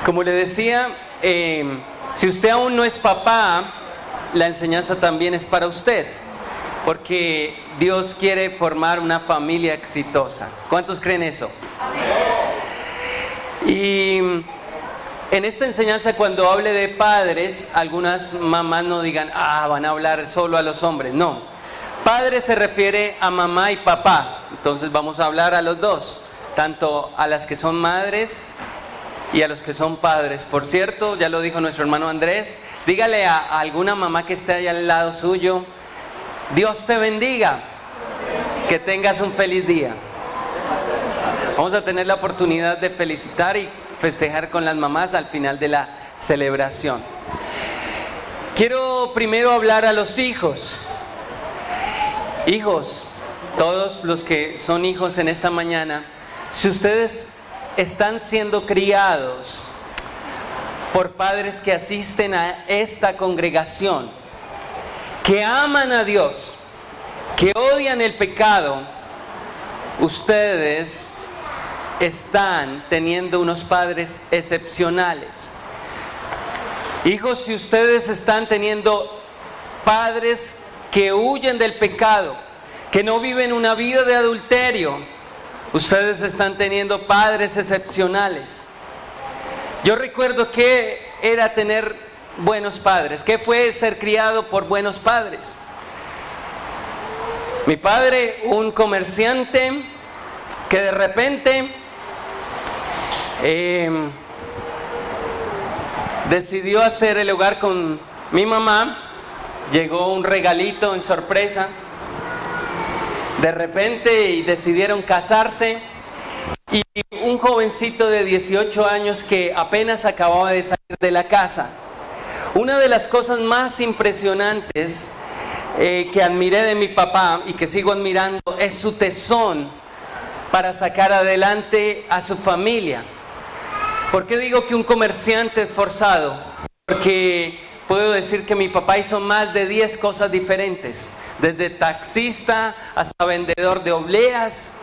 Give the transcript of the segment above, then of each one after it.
Como le decía, si usted aún no es papá, la enseñanza también es para usted, porque Dios quiere formar una familia exitosa. ¿Cuántos creen eso? Y en esta enseñanza, cuando hable de padres, algunas mamás no digan, van a hablar solo a los hombres. No, padre se refiere a mamá y papá. Entonces vamos a hablar a los dos, tanto a las que son madres y a los que son padres. Por cierto, ya lo dijo nuestro hermano Andrés, dígale a alguna mamá que esté allá al lado suyo, Dios te bendiga, que tengas un feliz día. Vamos a tener la oportunidad de felicitar y festejar con las mamás al final de la celebración. Quiero primero hablar a los hijos. Hijos, todos los que son hijos en esta mañana, si ustedes están siendo criados por padres que asisten a esta congregación, que aman a Dios, que odian el pecado, ustedes están teniendo unos padres excepcionales. Hijos, si ustedes están teniendo padres que huyen del pecado, que no viven una vida de adulterio, ustedes están teniendo padres excepcionales. Yo recuerdo que era tener buenos padres, que fue ser criado por buenos padres. Mi padre, un comerciante que de repente decidió hacer el hogar con mi mamá. Llegó un regalito en sorpresa de repente y decidieron casarse, y un jovencito de 18 años que apenas acababa de salir de la casa. Una de las cosas más impresionantes que admiré de mi papá y que sigo admirando es su tesón para sacar adelante a su familia. ¿Por qué digo que un comerciante esforzado? Porque puedo decir que mi papá hizo más de 10 cosas diferentes, desde taxista hasta vendedor de obleas,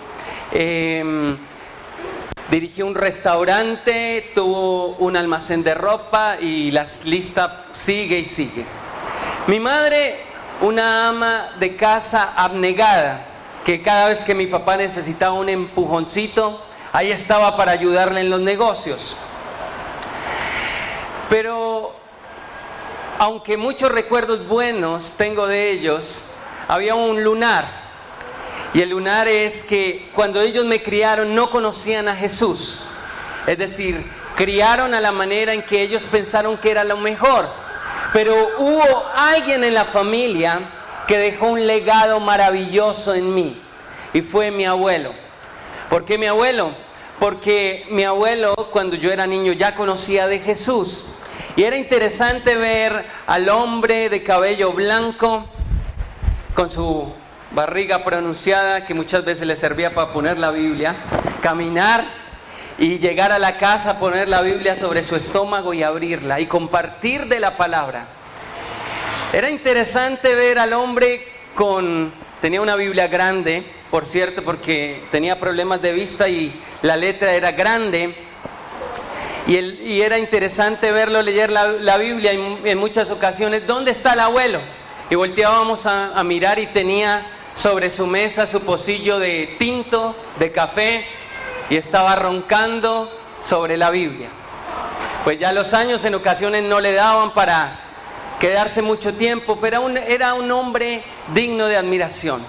dirigió un restaurante, tuvo un almacén de ropa y la lista sigue y sigue. Mi madre, una ama de casa abnegada, que cada vez que mi papá necesitaba un empujoncito, ahí estaba para ayudarle en los negocios. Pero aunque muchos recuerdos buenos tengo de ellos, había un lunar. Y el lunar es que cuando ellos me criaron no conocían a Jesús. Es decir, criaron a la manera en que ellos pensaron que era lo mejor. Pero hubo alguien en la familia que dejó un legado maravilloso en mí. Y fue mi abuelo. ¿Por qué mi abuelo? Porque mi abuelo, cuando yo era niño, ya conocía de Jesús. Y era interesante ver al hombre de cabello blanco, con su barriga pronunciada, que muchas veces le servía para poner la Biblia, caminar y llegar a la casa, poner la Biblia sobre su estómago y abrirla y compartir de la palabra. Era interesante ver al hombre tenía una Biblia grande, por cierto, porque tenía problemas de vista y la letra era grande. Y era interesante verlo leer la Biblia en muchas ocasiones. ¿Dónde está el abuelo? Y volteábamos a mirar y tenía sobre su mesa su pocillo de tinto, de café, y estaba roncando sobre la Biblia. Pues ya los años en ocasiones no le daban para quedarse mucho tiempo, pero era un hombre digno de admiración.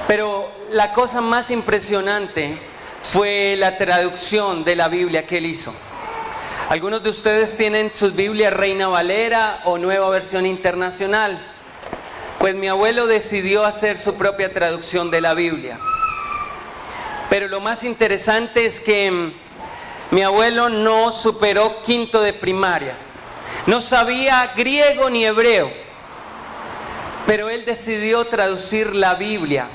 Pero la cosa más impresionante fue la traducción de la Biblia que él hizo. Algunos de ustedes tienen sus Biblias Reina Valera o Nueva Versión Internacional. Pues mi abuelo decidió hacer su propia traducción de la Biblia. Pero lo más interesante es que mi abuelo no superó quinto de primaria. No sabía griego ni hebreo. Pero él decidió traducir la Biblia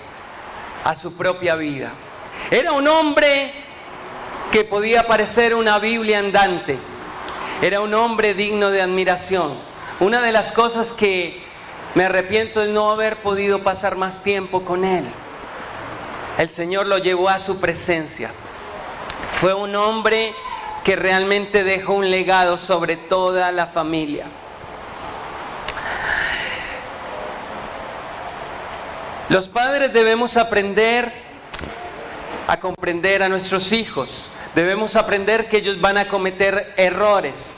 a su propia vida. Era un hombre que podía parecer una Biblia andante. Era un hombre digno de admiración. Una de las cosas que me arrepiento es no haber podido pasar más tiempo con él. El Señor lo llevó a su presencia. Fue un hombre que realmente deja un legado sobre toda la familia. Los padres debemos aprender a comprender a nuestros hijos. Debemos aprender que ellos van a cometer errores.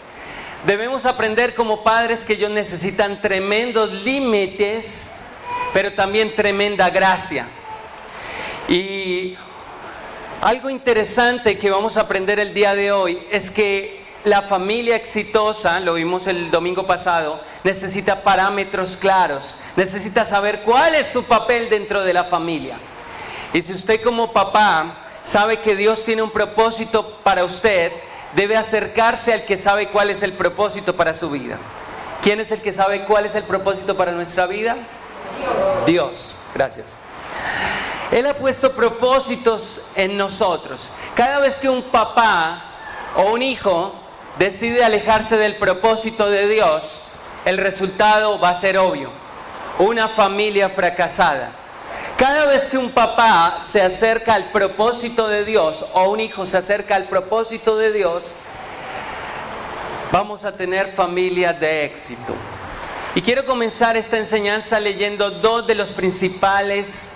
Debemos aprender como padres que ellos necesitan tremendos límites, pero también tremenda gracia. Y algo interesante que vamos a aprender el día de hoy es que la familia exitosa, lo vimos el domingo pasado, necesita parámetros claros, necesita saber cuál es su papel dentro de la familia. Y si usted como papá sabe que Dios tiene un propósito para usted, debe acercarse al que sabe cuál es el propósito para su vida. ¿Quién es el que sabe cuál es el propósito para nuestra vida? Dios. Gracias. Él ha puesto propósitos en nosotros. Cada vez que un papá o un hijo decide alejarse del propósito de Dios, el resultado va a ser obvio: una familia fracasada. Cada vez que un papá se acerca al propósito de Dios o un hijo se acerca al propósito de Dios, vamos a tener familias de éxito. Y quiero comenzar esta enseñanza leyendo dos de las principales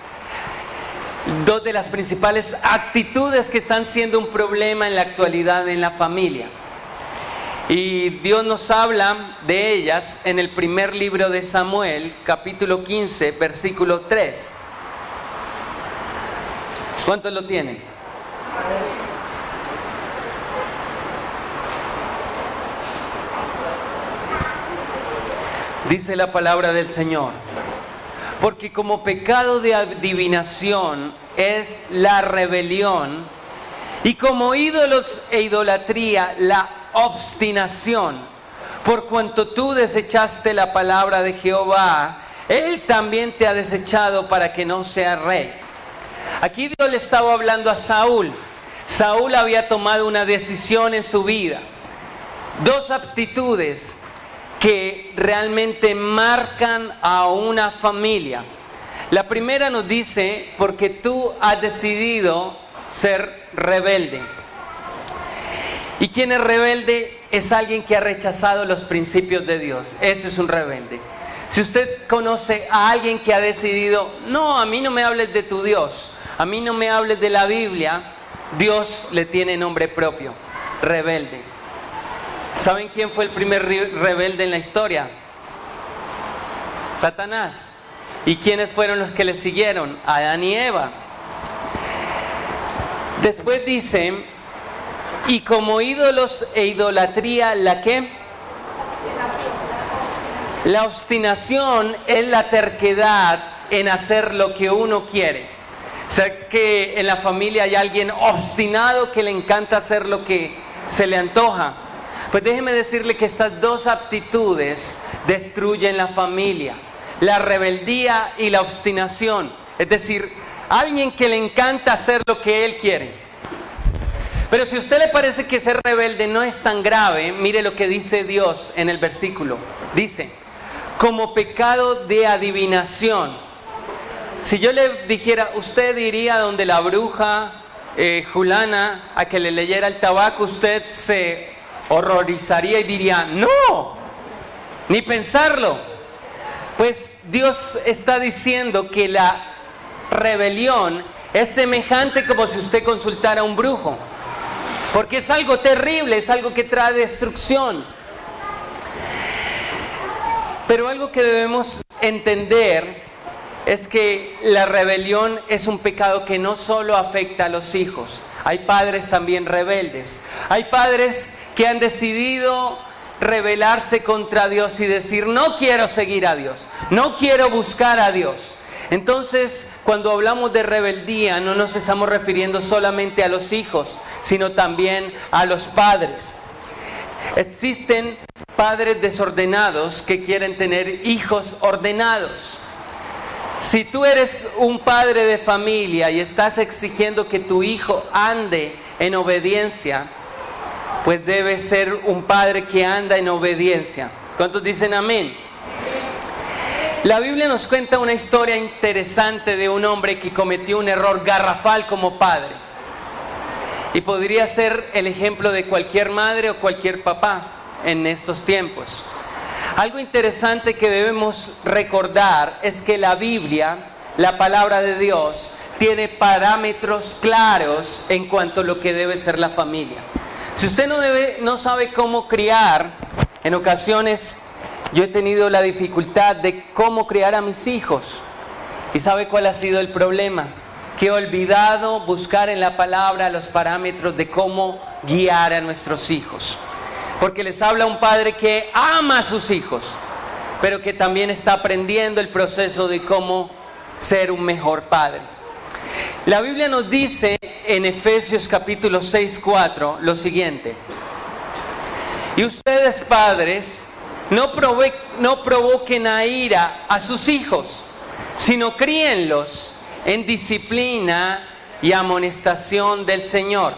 actitudes que están siendo un problema en la actualidad en la familia. Y Dios nos habla de ellas en el primer libro de Samuel, capítulo 15, versículo 3. ¿Cuántos lo tienen? Dice la palabra del Señor: porque como pecado de adivinación es la rebelión, y como ídolos e idolatría la obstinación, por cuanto tú desechaste la palabra de Jehová, Él también te ha desechado para que no seas rey. Aquí Dios le estaba hablando a Saúl. Saúl había tomado una decisión en su vida. Dos aptitudes que realmente marcan a una familia. La primera nos dice: porque tú has decidido ser rebelde. ¿Y quién es rebelde? Es alguien que ha rechazado los principios de Dios. Eso es un rebelde. Si usted conoce a alguien que ha decidido: no, a mí no me hables de tu Dios, a mí no me hables de la Biblia, Dios le tiene nombre propio: rebelde. ¿Saben quién fue el primer rebelde en la historia? Satanás. ¿Y quiénes fueron los que le siguieron? Adán y Eva. Después dice: y como ídolos e idolatría, ¿la qué? La obstinación es la terquedad en hacer lo que uno quiere. O sea, que en la familia hay alguien obstinado que le encanta hacer lo que se le antoja. Pues déjeme decirle que estas dos aptitudes destruyen la familia: la rebeldía y la obstinación. Es decir, alguien que le encanta hacer lo que él quiere. Pero si a usted le parece que ser rebelde no es tan grave, mire lo que dice Dios en el versículo. Dice: como pecado de adivinación. Si yo le dijera: usted iría donde la bruja Julana a que le leyera el tabaco, usted se horrorizaría y diría: no, ni pensarlo. Pues Dios está diciendo que la rebelión es semejante como si usted consultara a un brujo, porque es algo terrible, es algo que trae destrucción. Pero algo que debemos entender es que la rebelión es un pecado que no solo afecta a los hijos. Hay padres también rebeldes. Hay padres que han decidido rebelarse contra Dios y decir: no quiero seguir a Dios, no quiero buscar a Dios. Entonces, cuando hablamos de rebeldía, no nos estamos refiriendo solamente a los hijos, sino también a los padres. Existen padres desordenados que quieren tener hijos ordenados. Si tú eres un padre de familia y estás exigiendo que tu hijo ande en obediencia, pues debe ser un padre que anda en obediencia. ¿Cuántos dicen amén? La Biblia nos cuenta una historia interesante de un hombre que cometió un error garrafal como padre. Y podría ser el ejemplo de cualquier madre o cualquier papá en estos tiempos. Algo interesante que debemos recordar es que la Biblia, la palabra de Dios, tiene parámetros claros en cuanto a lo que debe ser la familia. Si usted no sabe cómo criar, en ocasiones yo he tenido la dificultad de cómo criar a mis hijos. ¿Y sabe cuál ha sido el problema? Que he olvidado buscar en la palabra los parámetros de cómo guiar a nuestros hijos. Porque les habla un padre que ama a sus hijos, pero que también está aprendiendo el proceso de cómo ser un mejor padre. La Biblia nos dice en Efesios capítulo 6:4 lo siguiente: y ustedes, padres, no provoquen a ira a sus hijos, sino críenlos en disciplina y amonestación del Señor.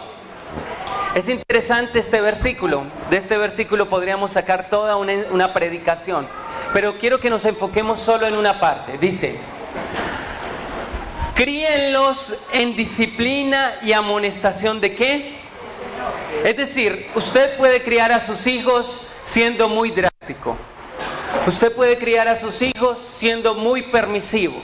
Es interesante este versículo. De este versículo podríamos sacar toda una predicación, pero quiero que nos enfoquemos solo en una parte. Dice: críenlos en disciplina y amonestación ¿de qué? Es decir, usted puede criar a sus hijos siendo muy drástico. Usted puede criar a sus hijos siendo muy permisivo.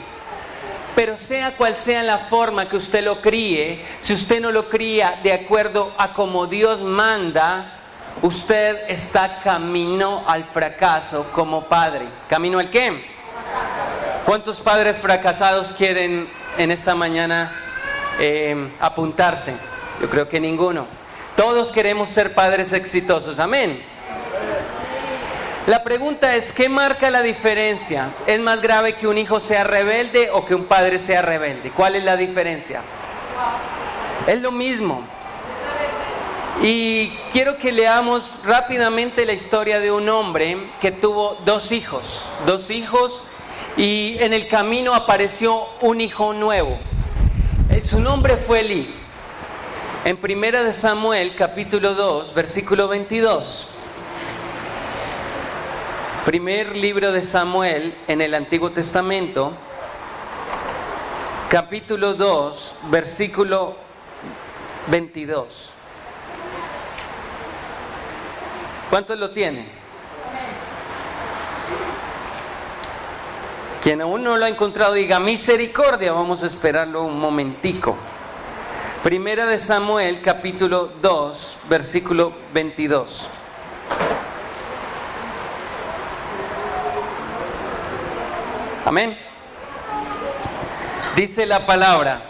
Pero sea cual sea la forma que usted lo críe, si usted no lo cría de acuerdo a como Dios manda, usted está camino al fracaso como padre. ¿Camino al qué? ¿Cuántos padres fracasados quieren en esta mañana apuntarse? Yo creo que ninguno. Todos queremos ser padres exitosos. Amén. La pregunta es, ¿qué marca la diferencia? ¿Es más grave que un hijo sea rebelde o que un padre sea rebelde? ¿Cuál es la diferencia? Es lo mismo. Y quiero que leamos rápidamente la historia de un hombre que tuvo dos hijos, y en el camino apareció un hijo nuevo. Su nombre fue Elí. En 1 Samuel capítulo 2, versículo 22. Primer libro de Samuel en el Antiguo Testamento, capítulo 2, versículo 22. ¿Cuántos lo tienen? Quien aún no lo ha encontrado diga misericordia. Vamos a esperarlo un momentico. Primera de Samuel capítulo 2, versículo 22. Amén. Dice la palabra.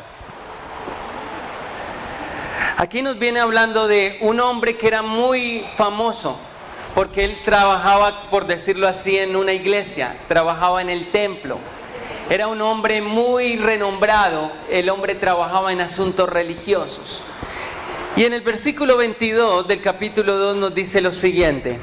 Aquí nos viene hablando de un hombre que era muy famoso, porque él trabajaba, por decirlo así, en una iglesia, trabajaba en el templo. Era un hombre muy renombrado, el hombre trabajaba en asuntos religiosos. Y en el versículo 22 del capítulo 2 nos dice lo siguiente: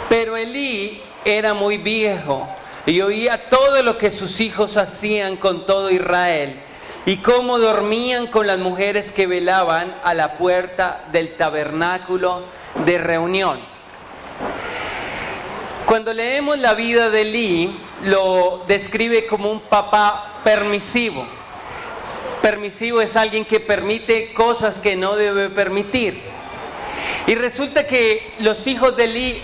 pero Elí era muy viejo y oía todo lo que sus hijos hacían con todo Israel y cómo dormían con las mujeres que velaban a la puerta del tabernáculo de reunión. Cuando leemos la vida de Elí, lo describe como un papá permisivo. Permisivo es alguien que permite cosas que no debe permitir. Y resulta que los hijos de Elí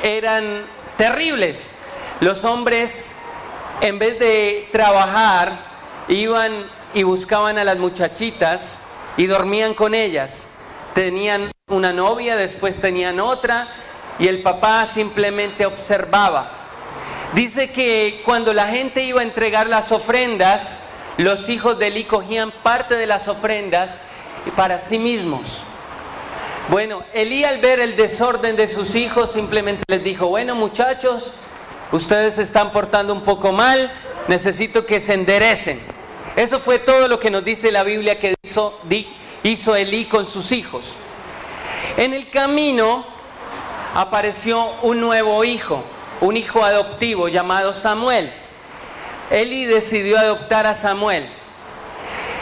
eran terribles. Los hombres, en vez de trabajar, iban y buscaban a las muchachitas y dormían con ellas. Tenían una novia, después tenían otra, y el papá simplemente observaba. Dice que cuando la gente iba a entregar las ofrendas, los hijos de Elí cogían parte de las ofrendas para sí mismos. Bueno, Elí, al ver el desorden de sus hijos, simplemente les dijo: bueno, muchachos, ustedes se están portando un poco mal, necesito que se enderecen. Eso fue todo lo que nos dice la Biblia que hizo Elí con sus hijos. En el camino apareció un nuevo hijo, un hijo adoptivo llamado Samuel. Elí decidió adoptar a Samuel.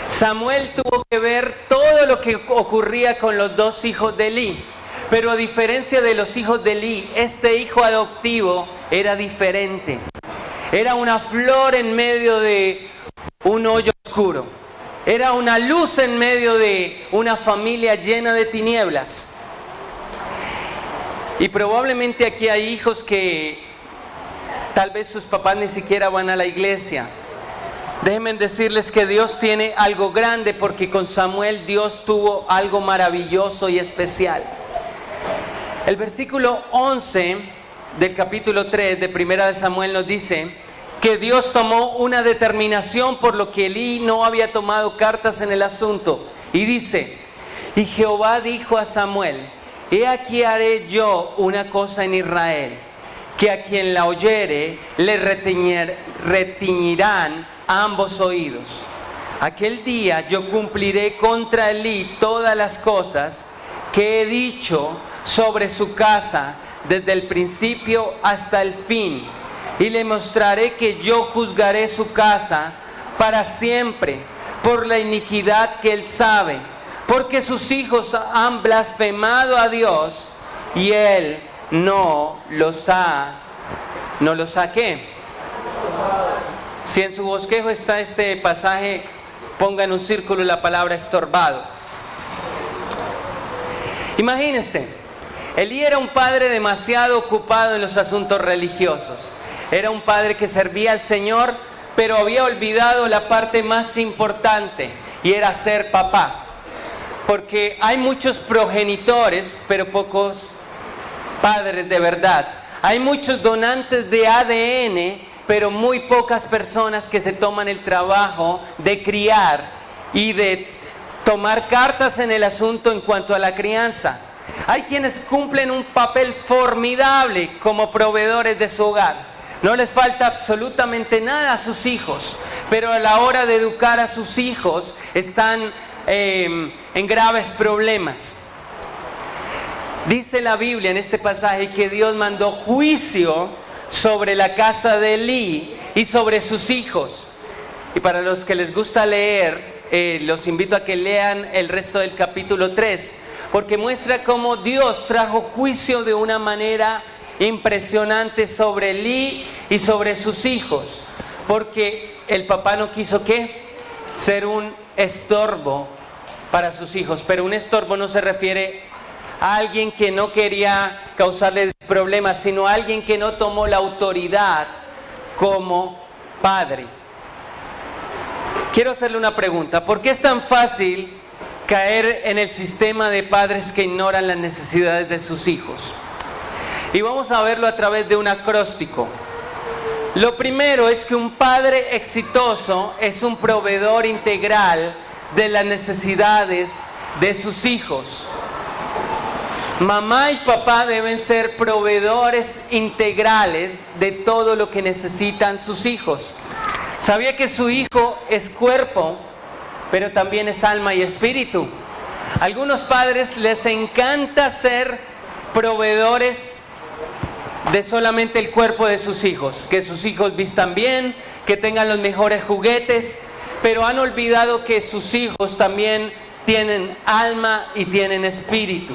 Samuel tuvo que ver todo lo que ocurría con los dos hijos de Elí, pero a diferencia de los hijos de Elí, este hijo adoptivo era diferente. Era una flor en medio de un hoyo oscuro. Era una luz en medio de una familia llena de tinieblas. Y probablemente aquí hay hijos que tal vez sus papás ni siquiera van a la iglesia. Déjenme decirles que Dios tiene algo grande, porque con Samuel Dios tuvo algo maravilloso y especial. El versículo 11 del capítulo 3 de Primera de Samuel nos dice que Dios tomó una determinación por lo que Elí no había tomado cartas en el asunto. Y dice: y Jehová dijo a Samuel: he aquí haré yo una cosa en Israel, que a quien la oyere le retiñirán ambos oídos. Aquel día yo cumpliré contra Elí todas las cosas que he dicho sobre su casa desde el principio hasta el fin, y le mostraré que yo juzgaré su casa para siempre por la iniquidad que él sabe, porque sus hijos han blasfemado a Dios y él no los ha ¿qué? Si en su bosquejo está este pasaje, ponga en un círculo la palabra estorbado. Imagínense, Elí era un padre demasiado ocupado en los asuntos religiosos. Era un padre que servía al Señor, pero había olvidado la parte más importante, y era ser papá. Porque hay muchos progenitores, pero pocos padres de verdad. Hay muchos donantes de ADN, pero muy pocas personas que se toman el trabajo de criar y de tomar cartas en el asunto en cuanto a la crianza. Hay quienes cumplen un papel formidable como proveedores de su hogar. No les falta absolutamente nada a sus hijos, pero a la hora de educar a sus hijos están en graves problemas. Dice la Biblia en este pasaje que Dios mandó juicio sobre la casa de Elí y sobre sus hijos. Y para los que les gusta leer, los invito a que lean el resto del capítulo 3, porque muestra cómo Dios trajo juicio de una manera impresionante sobre Elí y sobre sus hijos, porque el papá no quiso ¿qué? Ser un estorbo para sus hijos. Pero un estorbo no se refiere a alguien que no quería causarles problemas, sino a alguien que no tomó la autoridad como padre. Quiero hacerle una pregunta: ¿por qué es tan fácil caer en el sistema de padres que ignoran las necesidades de sus hijos? Y vamos a verlo a través de un acróstico. Lo primero es que un padre exitoso es un proveedor integral de las necesidades de sus hijos. Mamá y papá deben ser proveedores integrales de todo lo que necesitan sus hijos. ¿Sabía que su hijo es cuerpo, pero también es alma y espíritu? A algunos padres les encanta ser proveedores de solamente el cuerpo de sus hijos, que sus hijos vistan bien, que tengan los mejores juguetes, pero han olvidado que sus hijos también tienen alma y tienen espíritu.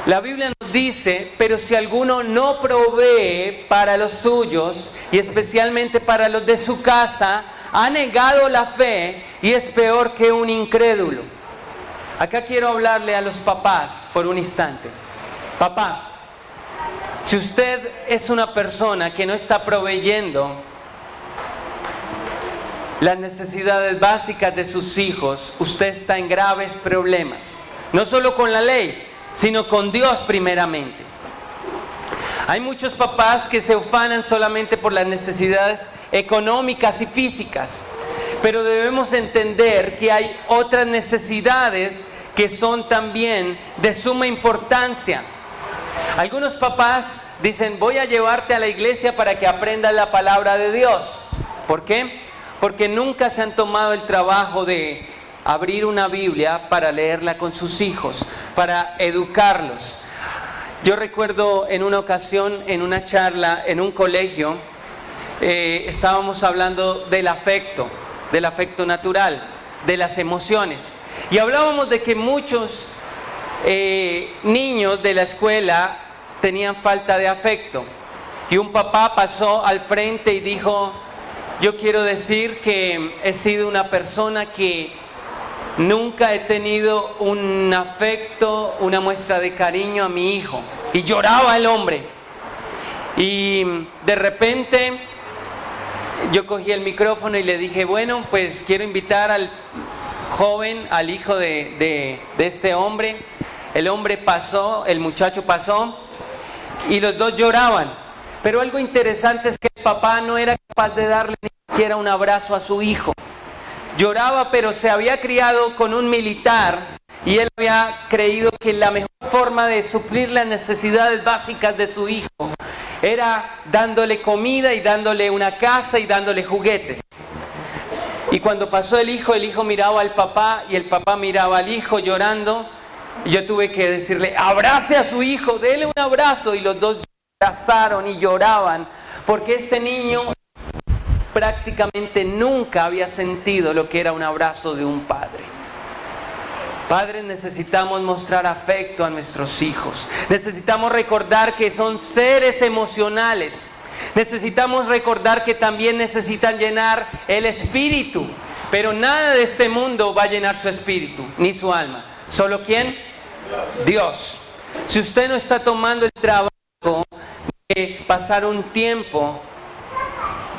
La Biblia nos dice: pero si alguno no provee para los suyos, y especialmente para los de su casa, ha negado la fe y es peor que un incrédulo. Acá quiero hablarle a los papás por un instante. Papá, si usted es una persona que no está proveyendo las necesidades básicas de sus hijos, usted está en graves problemas. No solo con la ley, sino con Dios primeramente. Hay muchos papás que se ufanan solamente por las necesidades económicas y físicas, pero debemos entender que hay otras necesidades que son también de suma importancia. Algunos papás dicen: voy a llevarte a la iglesia para que aprendas la palabra de Dios. ¿Por qué? Porque nunca se han tomado el trabajo de abrir una Biblia para leerla con sus hijos, para educarlos. Yo recuerdo en una ocasión, en una charla, en un colegio, estábamos hablando del afecto natural, de las emociones. Y hablábamos de que muchos niños de la escuela tenían falta de afecto. Y un papá pasó al frente y dijo: yo quiero decir que he sido una persona que nunca he tenido un afecto, una muestra de cariño a mi hijo. Y lloraba el hombre. Y de repente yo cogí el micrófono y le dije, bueno, pues quiero invitar al joven, al hijo de este hombre. El hombre pasó, el muchacho pasó y los dos lloraban. Pero algo interesante es que el papá no era capaz de darle ni siquiera un abrazo a su hijo. Lloraba, pero se había criado con un militar y él había creído que la mejor forma de suplir las necesidades básicas de su hijo era dándole comida y dándole una casa y dándole juguetes. Y cuando pasó el hijo miraba al papá y el papá miraba al hijo llorando. Y yo tuve que decirle, abrace a su hijo, dele un abrazo. Y los dos abrazaron y lloraban, porque este niño prácticamente nunca había sentido lo que era un abrazo de un padre. Padres, necesitamos mostrar afecto a nuestros hijos. Necesitamos recordar que son seres emocionales. Necesitamos recordar que también necesitan llenar el espíritu. Pero nada de este mundo va a llenar su espíritu, ni su alma. ¿Solo quién? Dios. Si usted no está tomando el trabajo de pasar un tiempo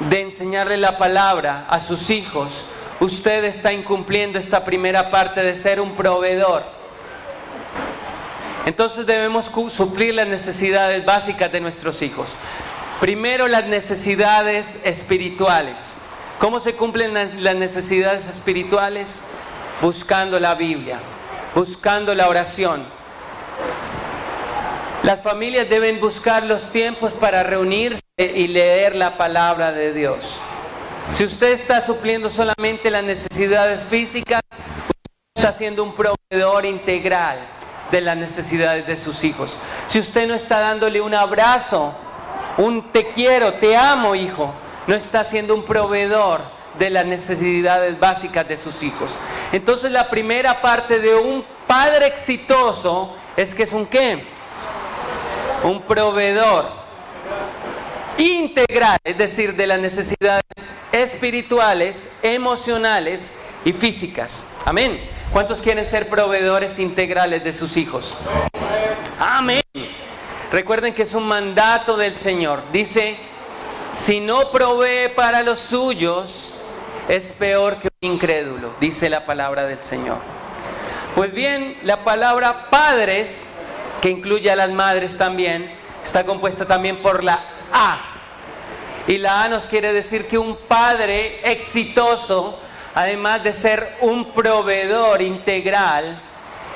de enseñarle la palabra a sus hijos, usted está incumpliendo esta primera parte de ser un proveedor. Entonces debemos suplir las necesidades básicas de nuestros hijos. Primero, las necesidades espirituales. ¿Cómo se cumplen las necesidades espirituales? Buscando la Biblia, buscando la oración. Las familias deben buscar los tiempos para reunirse y leer la palabra de Dios. Si usted está supliendo solamente las necesidades físicas, usted está siendo un proveedor integral de las necesidades de sus hijos. Si usted no está dándole un abrazo, un te quiero, te amo, hijo, no está siendo un proveedor de las necesidades básicas de sus hijos. Entonces la primera parte de un padre exitoso es que es un ¿qué? Un proveedor integral, es decir, de las necesidades espirituales, emocionales y físicas. Amén. ¿Cuántos quieren ser proveedores integrales de sus hijos? Amén. Recuerden que es un mandato del Señor. Dice, si no provee para los suyos, es peor que un incrédulo, dice la palabra del Señor. Pues bien, la palabra padres, que incluye a las madres también, está compuesta también por la A. Y la A nos quiere decir que un padre exitoso, además de ser un proveedor integral,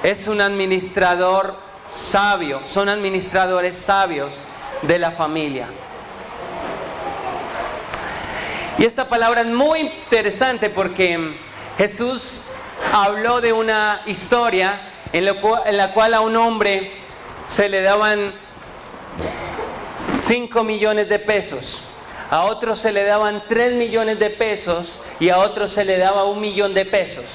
es un administrador sabio, son administradores sabios de la familia. Y esta palabra es muy interesante porque Jesús habló de una historia en la cual a un hombre se le daban 5 millones de pesos, a otro se le daban 3 millones de pesos y a otro se le daba 1 millón de pesos.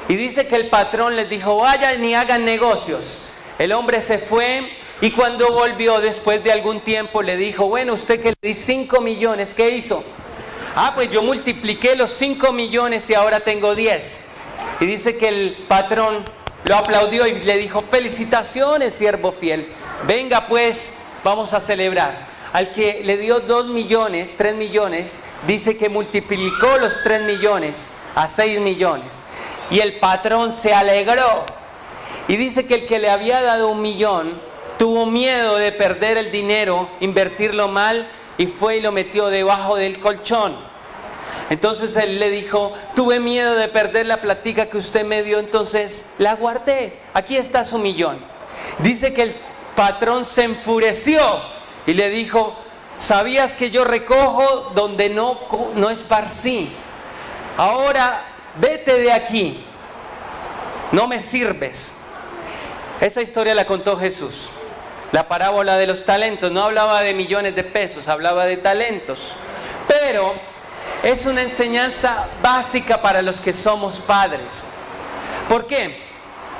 Y dice que el patrón les dijo, vayan y hagan negocios. El hombre se fue y cuando volvió después de algún tiempo le dijo, bueno, usted que le di 5 millones, ¿qué hizo? Ah, pues yo multipliqué los 5 millones y ahora tengo 10. Y dice que el patrón lo aplaudió y le dijo, felicitaciones, siervo fiel. Venga pues, vamos a celebrar. Al que le dio 2 millones, 3 millones, dice que multiplicó los 3 millones a 6 millones. Y el patrón se alegró. Y dice que el que le había dado 1 millón tuvo miedo de perder el dinero, invertirlo mal, y fue y lo metió debajo del colchón. Entonces él le dijo, tuve miedo de perder la platica que usted me dio, entonces la guardé. Aquí está su 1 millón. Dice que el patrón se enfureció y le dijo, ¿sabías que yo recojo donde no esparcí? Ahora vete de aquí, no me sirves. Esa historia la contó Jesús. La parábola de los talentos no hablaba de millones de pesos, hablaba de talentos. Pero es una enseñanza básica para los que somos padres. ¿Por qué?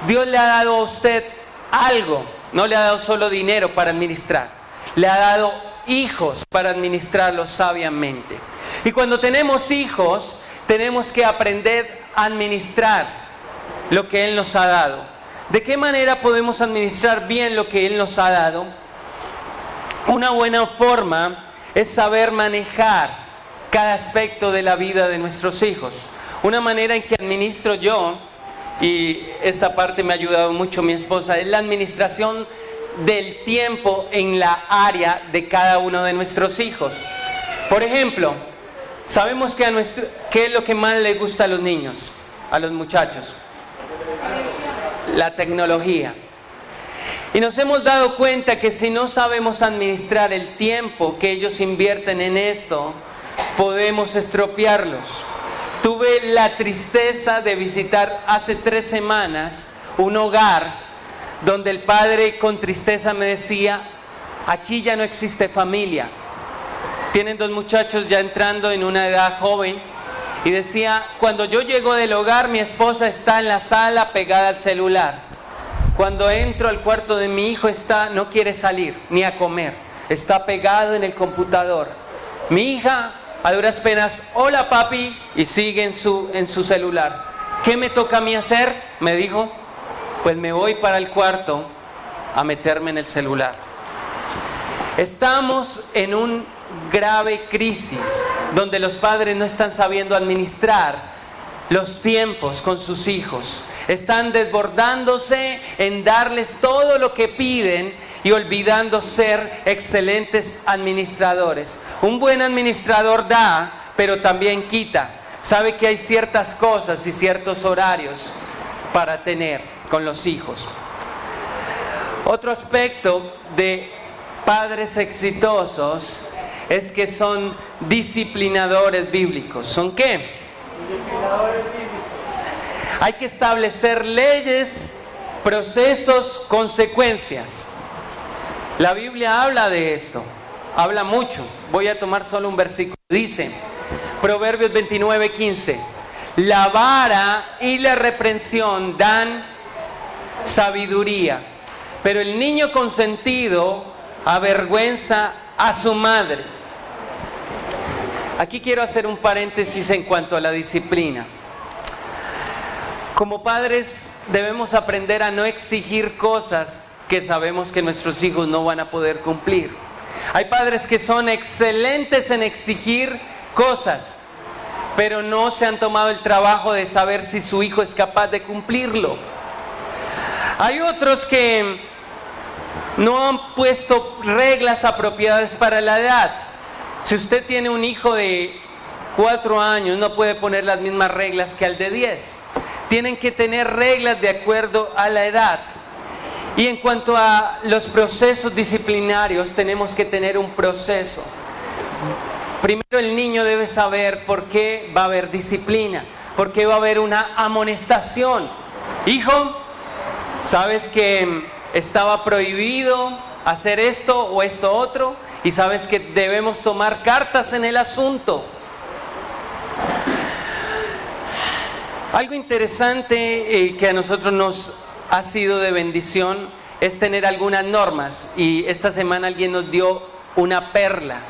Dios le ha dado a usted algo, no le ha dado solo dinero para administrar, le ha dado hijos para administrarlos sabiamente. Y cuando tenemos hijos, tenemos que aprender a administrar lo que Él nos ha dado. ¿De qué manera podemos administrar bien lo que Él nos ha dado? Una buena forma es saber manejar cada aspecto de la vida de nuestros hijos. Una manera en que administro yo, y esta parte me ha ayudado mucho mi esposa, es la administración del tiempo en la área de cada uno de nuestros hijos. Por ejemplo, sabemos que ¿qué es lo que más les gusta a los niños, a los muchachos? La tecnología. Y nos hemos dado cuenta que si no sabemos administrar el tiempo que ellos invierten en esto, podemos estropearlos. Tuve la tristeza de visitar hace 3 semanas un hogar donde el padre con tristeza me decía: aquí ya no existe familia. Tienen 2 muchachos ya entrando en una edad joven, y decía: cuando yo llego del hogar, mi esposa está en la sala pegada al celular. Cuando entro al cuarto de mi hijo, no quiere salir ni a comer, está pegado en el computador. Mi hija, a duras penas, hola papi, y sigue en su celular. ¿Qué me toca a mí hacer?, me dijo. Pues me voy para el cuarto a meterme en el celular. Estamos en una grave crisis donde los padres no están sabiendo administrar los tiempos con sus hijos. Están desbordándose en darles todo lo que piden y olvidando ser excelentes administradores. Un buen administrador da, pero también quita. Sabe que hay ciertas cosas y ciertos horarios para tener con los hijos. Otro aspecto de padres exitosos es que son disciplinadores bíblicos. ¿Son qué? Disciplinadores bíblicos. Hay que establecer leyes, procesos, consecuencias. La Biblia habla de esto, habla mucho. Voy a tomar solo un versículo. Dice, Proverbios 29:15, la vara y la reprensión dan sabiduría, pero el niño consentido avergüenza a su madre. Aquí quiero hacer un paréntesis en cuanto a la disciplina. Como padres debemos aprender a no exigir cosas que sabemos que nuestros hijos no van a poder cumplir. Hay padres que son excelentes en exigir cosas, pero no se han tomado el trabajo de saber si su hijo es capaz de cumplirlo. Hay otros que no han puesto reglas apropiadas para la edad. Si usted tiene un hijo de 4 años, no puede poner las mismas reglas que al de 10. Tienen que tener reglas de acuerdo a la edad. Y en cuanto a los procesos disciplinarios, tenemos que tener un proceso. Primero el niño debe saber por qué va a haber disciplina, por qué va a haber una amonestación. Hijo, ¿sabes que estaba prohibido hacer esto o esto otro? Y sabes que debemos tomar cartas en el asunto. Algo interesante que a nosotros nos ha sido de bendición es tener algunas normas, y esta semana alguien nos dio una perla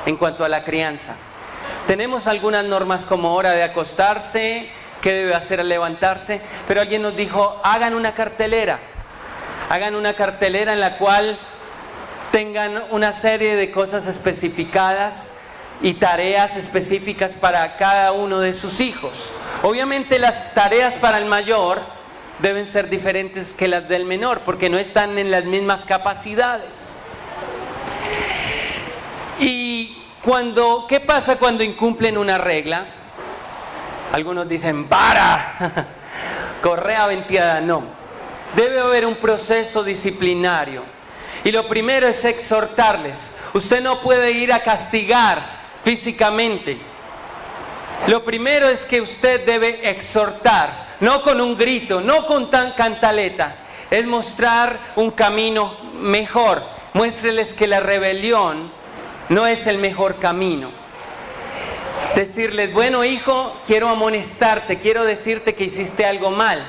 en cuanto a la crianza. Tenemos algunas normas como hora de acostarse, qué debe hacer al levantarse, pero alguien nos dijo, hagan una cartelera en la cual tengan una serie de cosas especificadas y tareas específicas para cada uno de sus hijos. Obviamente las tareas para el mayor deben ser diferentes que las del menor, porque no están en las mismas capacidades. Y ¿qué pasa cuando incumplen una regla? Algunos dicen, ¡vara! Correa venteada. No. Debe haber un proceso disciplinario. Y lo primero es exhortarles. Usted no puede ir a castigar físicamente. Lo primero es que usted debe exhortar, no con un grito, no con tan cantaleta. Es mostrar un camino mejor. Muéstreles que la rebelión no es el mejor camino. Decirles, bueno hijo, quiero amonestarte, quiero decirte que hiciste algo mal.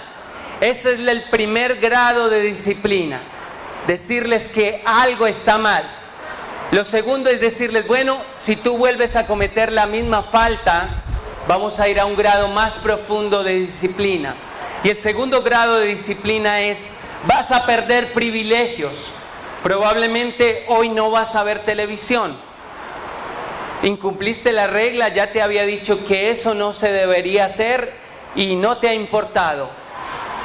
Ese es el primer grado de disciplina. Decirles que algo está mal. Lo segundo es decirles, bueno, si tú vuelves a cometer la misma falta, vamos a ir a un grado más profundo de disciplina. Y el segundo grado de disciplina es, vas a perder privilegios. Probablemente hoy no vas a ver televisión. Incumpliste la regla, ya te había dicho que eso no se debería hacer y no te ha importado.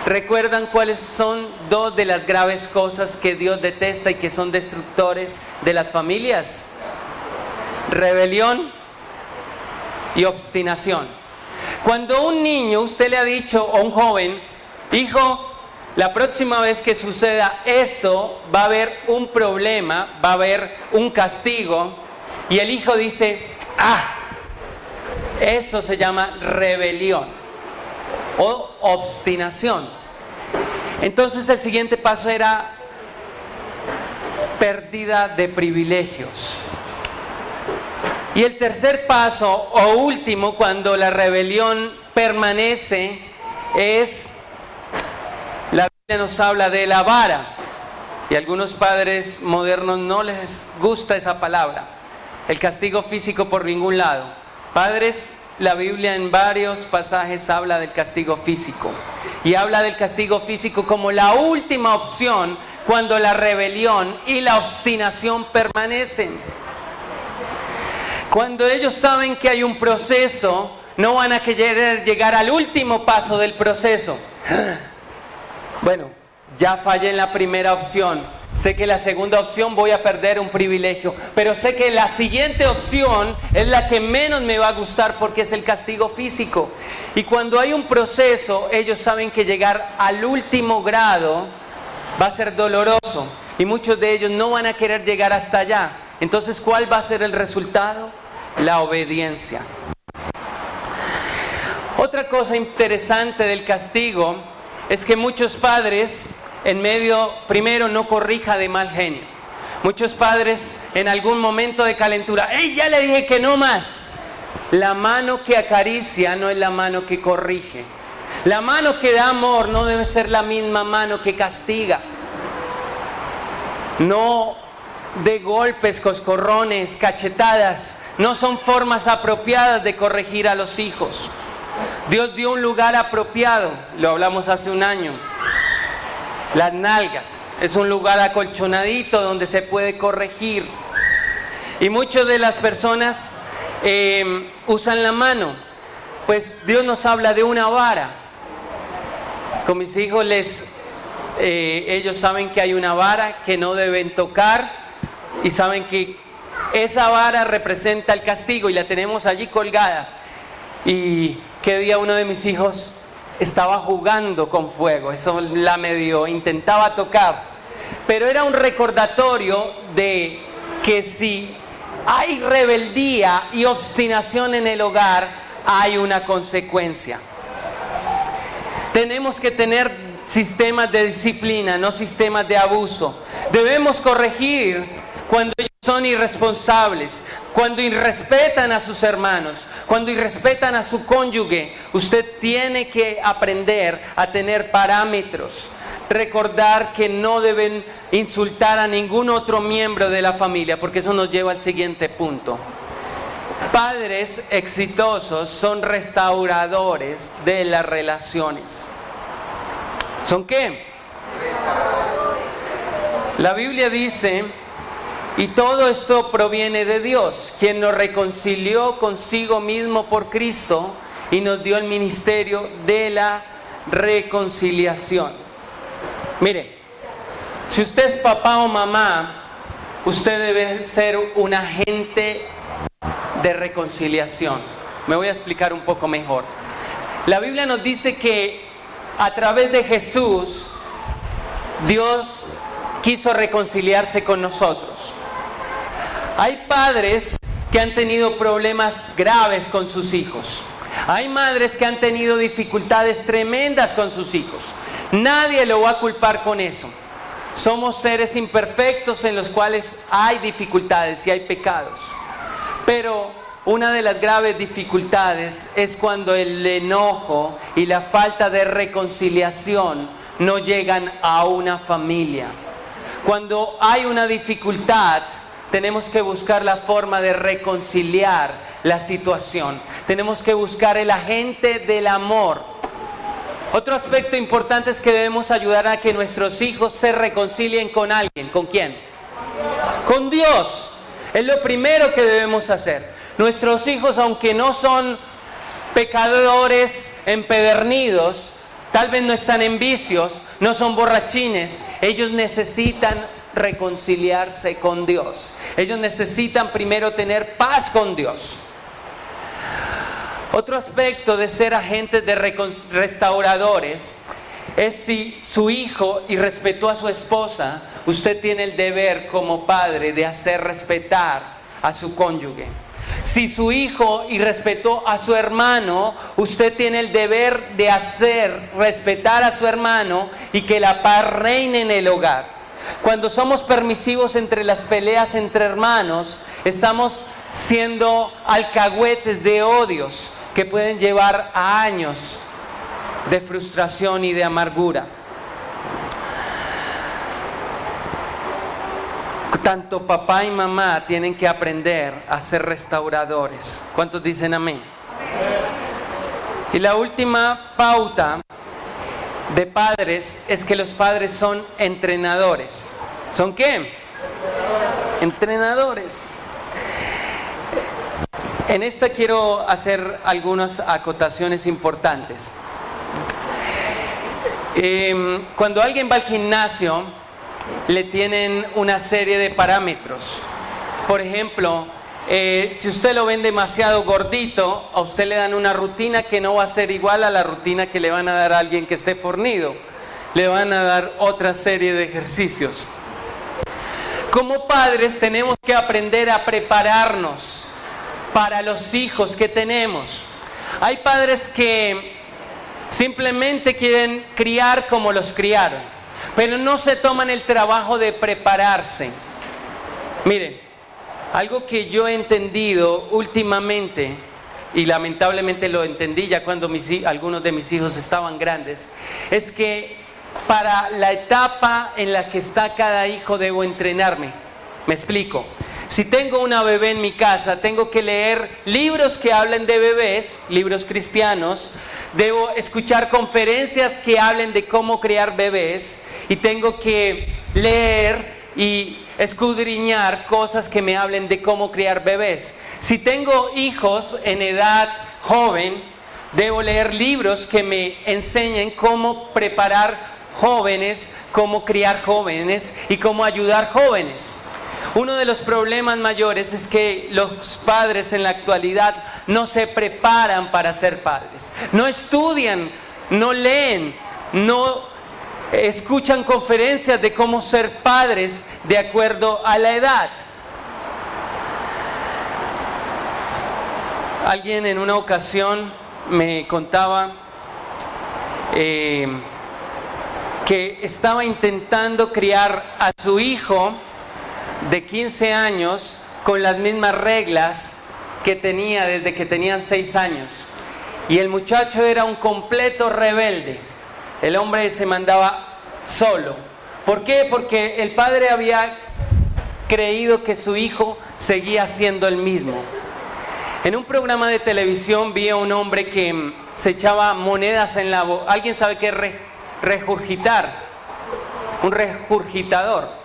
¿Recuerdan cuáles son dos de las graves cosas que Dios detesta y que son destructores de las familias? Rebelión y obstinación. Cuando un niño, usted le ha dicho, o un joven, hijo, la próxima vez que suceda esto, va a haber un problema, va a haber un castigo, y el hijo dice, eso se llama rebelión o obstinación. Entonces el siguiente paso era pérdida de privilegios. Y el tercer paso o último, cuando la rebelión permanece, es, la Biblia nos habla de la vara. Y a algunos padres modernos no les gusta esa palabra. El castigo físico por ningún lado. Padres, la Biblia en varios pasajes habla del castigo físico. Y habla del castigo físico como la última opción cuando la rebelión y la obstinación permanecen. Cuando ellos saben que hay un proceso, no van a querer llegar al último paso del proceso. Bueno, ya fallé en la primera opción. Sé que la segunda opción voy a perder un privilegio, pero sé que la siguiente opción es la que menos me va a gustar porque es el castigo físico. Y cuando hay un proceso, ellos saben que llegar al último grado va a ser doloroso y muchos de ellos no van a querer llegar hasta allá. Entonces, ¿cuál va a ser el resultado? La obediencia. Otra cosa interesante del castigo es que muchos padres primero no corrija de mal genio. Muchos padres en algún momento de calentura, ¡ey, ya le dije que no más! La mano que acaricia no es la mano que corrige. La mano que da amor no debe ser la misma mano que castiga. No de golpes, coscorrones, cachetadas, no son formas apropiadas de corregir a los hijos. Dios dio un lugar apropiado, lo hablamos hace un año. Las nalgas, es un lugar acolchonadito donde se puede corregir. Y muchas de las personas usan la mano. Pues Dios nos habla de una vara. Con mis hijos ellos saben que hay una vara que no deben tocar y saben que esa vara representa el castigo y la tenemos allí colgada. Y qué día uno de mis hijos estaba jugando con fuego, eso la medio intentaba tocar, pero era un recordatorio de que si hay rebeldía y obstinación en el hogar, hay una consecuencia. Tenemos que tener sistemas de disciplina, no sistemas de abuso. Debemos corregir cuando ellos son irresponsables, cuando irrespetan a sus hermanos, cuando irrespetan a su cónyuge. Usted tiene que aprender a tener parámetros, recordar que no deben insultar a ningún otro miembro de la familia, porque eso nos lleva al siguiente punto. Padres exitosos son restauradores de las relaciones. ¿Son qué? La Biblia dice, y todo esto proviene de Dios, quien nos reconcilió consigo mismo por Cristo y nos dio el ministerio de la reconciliación. Mire, si usted es papá o mamá, usted debe ser un agente de reconciliación. Me voy a explicar un poco mejor. La Biblia nos dice que a través de Jesús, Dios quiso reconciliarse con nosotros. Hay padres que han tenido problemas graves con sus hijos. Hay madres que han tenido dificultades tremendas con sus hijos. Nadie lo va a culpar con eso. Somos seres imperfectos en los cuales hay dificultades y hay pecados. Pero una de las graves dificultades es cuando el enojo y la falta de reconciliación no llegan a una familia. Cuando hay una dificultad, tenemos que buscar la forma de reconciliar la situación. Tenemos que buscar el agente del amor. Otro aspecto importante es que debemos ayudar a que nuestros hijos se reconcilien con alguien. ¿Con quién? Con Dios. Es lo primero que debemos hacer. Nuestros hijos, aunque no son pecadores empedernidos, tal vez no están en vicios, no son borrachines, ellos necesitan reconciliarse con Dios. Ellos necesitan primero tener paz con Dios. Otro aspecto de ser agentes de restauradores es si su hijo irrespetó a su esposa, usted tiene el deber como padre de hacer respetar a su cónyuge. Si su hijo irrespetó a su hermano, usted tiene el deber de hacer respetar a su hermano y que la paz reine en el hogar. Cuando somos permisivos entre las peleas entre hermanos, estamos siendo alcahuetes de odios que pueden llevar a años de frustración y de amargura. Tanto papá y mamá tienen que aprender a ser restauradores. ¿Cuántos dicen amén? Y la última pauta de padres es que los padres son entrenadores. ¿Son qué? Entrenadores. En esta quiero hacer algunas acotaciones importantes. Cuando alguien va al gimnasio, le tienen una serie de parámetros. Por ejemplo, si usted lo ven demasiado gordito, a usted le dan una rutina que no va a ser igual a la rutina que le van a dar a alguien que esté fornido. Le van a dar otra serie de ejercicios. Como padres tenemos que aprender a prepararnos para los hijos que tenemos. Hay padres que simplemente quieren criar como los criaron, pero no se toman el trabajo de prepararse. Miren, algo que yo he entendido últimamente, y lamentablemente lo entendí ya cuando algunos de mis hijos estaban grandes, es que para la etapa en la que está cada hijo debo entrenarme. Me explico. Si tengo una bebé en mi casa, tengo que leer libros que hablen de bebés, libros cristianos. Debo escuchar conferencias que hablen de cómo criar bebés. Y tengo que leer y escudriñar cosas que me hablen de cómo criar bebés. Si tengo hijos en edad joven, debo leer libros que me enseñen cómo preparar jóvenes, cómo criar jóvenes y cómo ayudar jóvenes. Uno de los problemas mayores es que los padres en la actualidad no se preparan para ser padres. No estudian, no leen, no escuchan conferencias de cómo ser padres de acuerdo a la edad. Alguien en una ocasión me contaba que estaba intentando criar a su hijo de 15 años con las mismas reglas que tenía desde que tenían 6 años. Y el muchacho era un completo rebelde. El hombre se mandaba solo. ¿Por qué? Porque el padre había creído que su hijo seguía siendo el mismo. En un programa de televisión vi a un hombre que se echaba monedas en la boca. ¿Alguien sabe qué es regurgitar? Un regurgitador.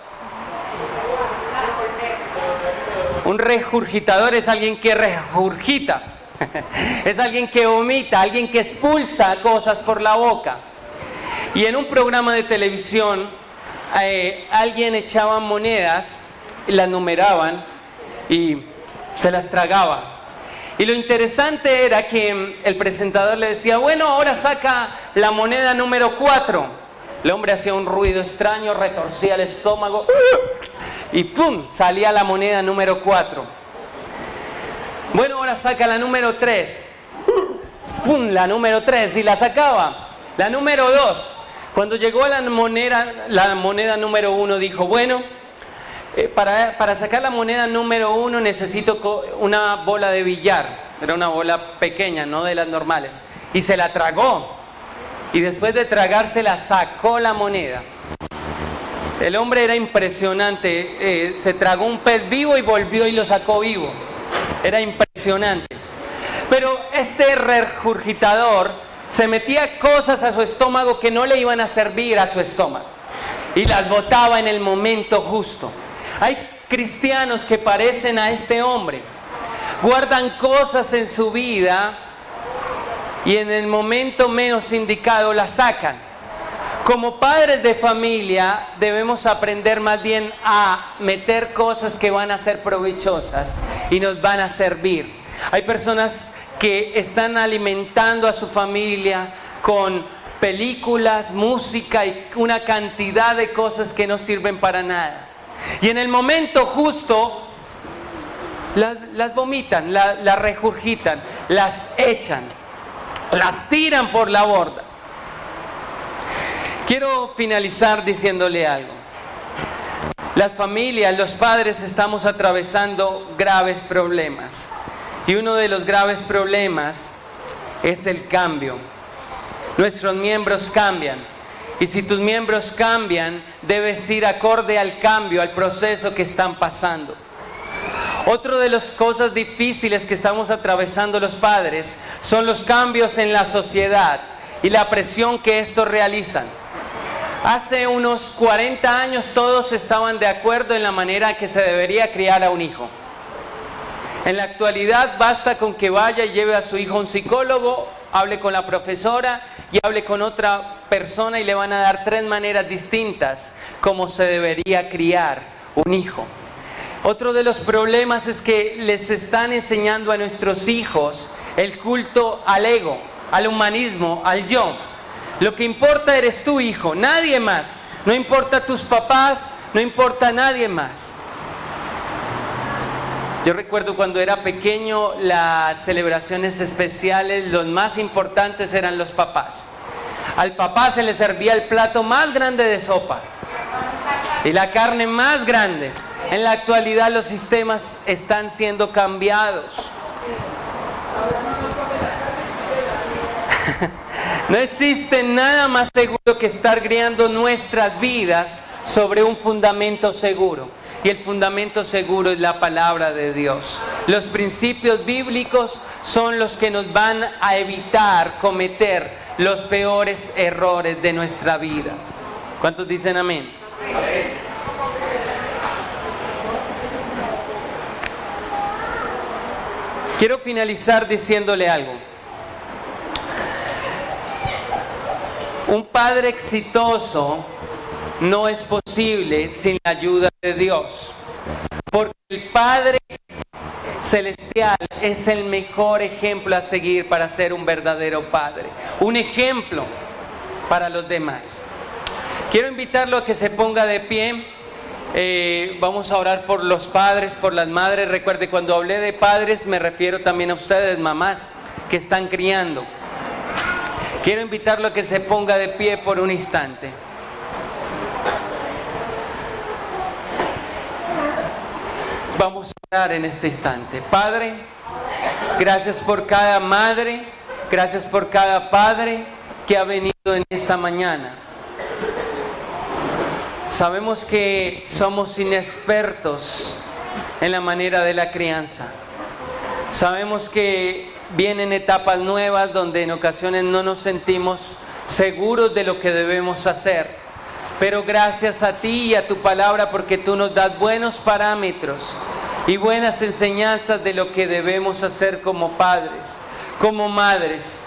Un regurgitador es alguien que regurgita, es alguien que vomita, alguien que expulsa cosas por la boca. Y en un programa de televisión, alguien echaba monedas, las numeraban y se las tragaba. Y lo interesante era que el presentador le decía, bueno, ahora saca la moneda número 4. El hombre hacía un ruido extraño, retorcía el estómago y ¡pum! Salía la moneda número 4. Bueno, ahora saca la número 3. ¡Pum! La número 3 y la sacaba. La número 2. Cuando llegó a la moneda número 1 dijo, bueno, para sacar la moneda número 1 necesito una bola de billar. Era una bola pequeña, no de las normales. Y se la tragó. Y después de tragársela sacó la moneda. El hombre era impresionante, se tragó un pez vivo y volvió y lo sacó vivo. Era impresionante. Pero este regurgitador se metía cosas a su estómago que no le iban a servir a su estómago y las botaba en el momento justo. Hay cristianos que parecen a este hombre, guardan cosas en su vida y en el momento menos indicado las sacan. Como padres de familia debemos aprender más bien a meter cosas que van a ser provechosas y nos van a servir. Hay personas que están alimentando a su familia con películas, música y una cantidad de cosas que no sirven para nada. Y en el momento justo las vomitan, las regurgitan, las echan, las tiran por la borda. Quiero finalizar diciéndole algo. Las familias, los padres estamos atravesando graves problemas. Y uno de los graves problemas es el cambio. Nuestros miembros cambian. Y si tus miembros cambian, debes ir acorde al cambio, al proceso que están pasando. Otra de las cosas difíciles que estamos atravesando los padres son los cambios en la sociedad y la presión que estos realizan. Hace unos 40 años todos estaban de acuerdo en la manera que se debería criar a un hijo. En la actualidad basta con que vaya y lleve a su hijo a un psicólogo, hable con la profesora y hable con otra persona y le van a dar 3 maneras distintas como se debería criar un hijo. Otro de los problemas es que les están enseñando a nuestros hijos el culto al ego, al humanismo, al yo. Lo que importa eres tú, hijo, nadie más. No importa tus papás, no importa nadie más. Yo recuerdo cuando era pequeño, las celebraciones especiales, los más importantes eran los papás. Al papá se le servía el plato más grande de sopa y la carne más grande. En la actualidad los sistemas están siendo cambiados. No existe nada más seguro que estar criando nuestras vidas sobre un fundamento seguro. Y el fundamento seguro es la palabra de Dios. Los principios bíblicos son los que nos van a evitar cometer los peores errores de nuestra vida. ¿Cuántos dicen amén? Amén. Quiero finalizar diciéndole algo. Un padre exitoso no es posible sin la ayuda de Dios, porque el Padre Celestial es el mejor ejemplo a seguir para ser un verdadero padre, un ejemplo para los demás. Quiero invitarlo a que se ponga de pie. Vamos a orar por los padres, por las madres. Recuerde, cuando hablé de padres me refiero también a ustedes, mamás, que están criando. Quiero invitarlo a que se ponga de pie por un instante. Vamos a orar en este instante. Padre, gracias por cada madre, gracias por cada padre que ha venido en esta mañana. Sabemos que somos inexpertos en la manera de la crianza. Sabemos que vienen etapas nuevas donde en ocasiones no nos sentimos seguros de lo que debemos hacer. Pero gracias a ti y a tu palabra, porque tú nos das buenos parámetros y buenas enseñanzas de lo que debemos hacer como padres, como madres.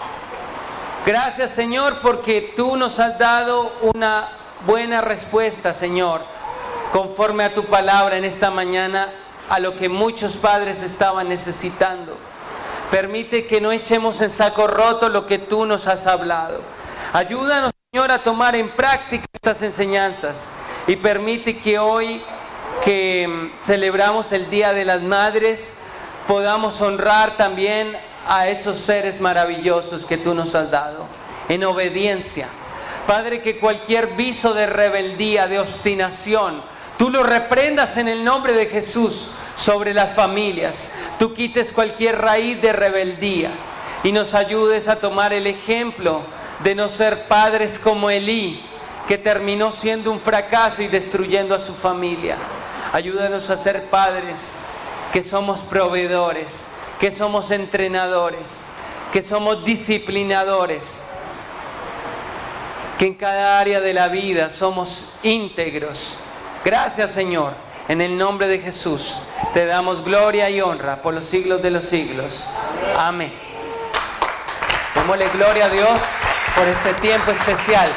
Gracias, Señor, porque tú nos has dado una buena respuesta, Señor, conforme a tu palabra en esta mañana, a lo que muchos padres estaban necesitando. Permite que no echemos en saco roto lo que tú nos has hablado. Ayúdanos, Señor, a tomar en práctica estas enseñanzas y permite que hoy que celebramos el Día de las Madres podamos honrar también a esos seres maravillosos que tú nos has dado en obediencia. Padre, que cualquier viso de rebeldía, de obstinación, tú lo reprendas en el nombre de Jesús sobre las familias. Tú quites cualquier raíz de rebeldía y nos ayudes a tomar el ejemplo de no ser padres como Elí, que terminó siendo un fracaso y destruyendo a su familia. Ayúdanos a ser padres que somos proveedores, que somos entrenadores, que somos disciplinadores, que en cada área de la vida somos íntegros. Gracias, Señor. En el nombre de Jesús te damos gloria y honra por los siglos de los siglos. Amén. Démosle gloria a Dios por este tiempo especial.